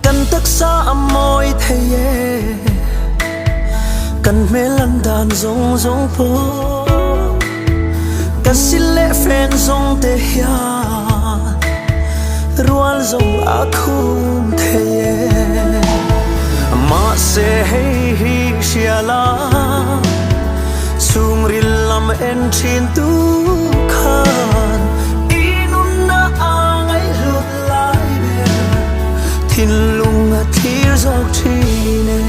Cần tất xa môi thề cần mê lần đàn rong rong phố cần xin lẽ phen rong tê hia rual rong a khum thề mà se hey hi xia la chung ril lam en chin tu khan inun na angai lut lai be thin lung a thir zok thi ne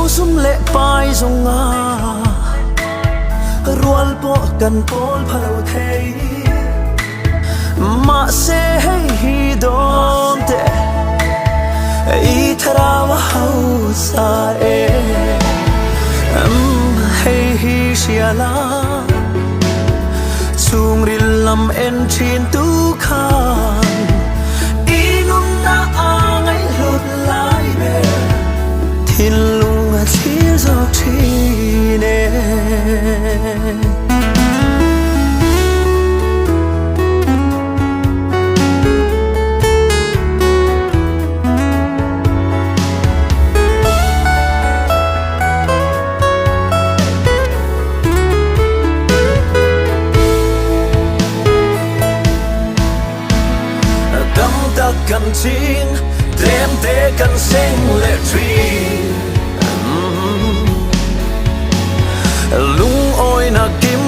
sum lệ pai zong a rual po kan pol phalo thei ma se hey hi dom te I thara wa hau sa hey hi shiala chung ril lam en chin tu khan inum na angai lut lai be thin lung a thir zok thi neกันจริงเตรียมเตะกันเซ็งและทรีลุงอ้อยนักกิม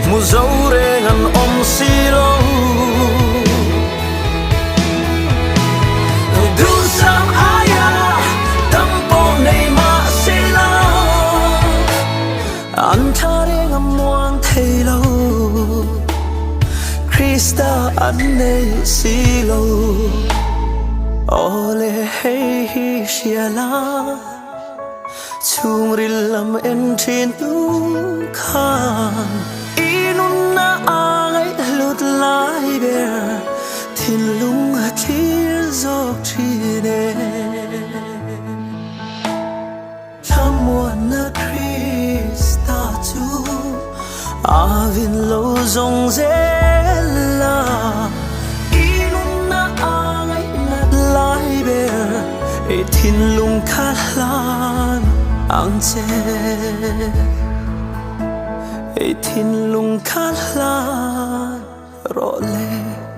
มุเจ้าเรงอันอมซีโลดูซ้ำอายาตั้งปองในมาเซลาอันทาเรงอันมวงเทโลคริสตาอันในซีโลOle hey hi shiala chung ril lam en thin tu khan inun na angai lut lai ber thin lung a thir zok thi ne chamwa na Krista tu avin lo zong zela thin lung khát lan ang che thin lung khát lan rõ lệ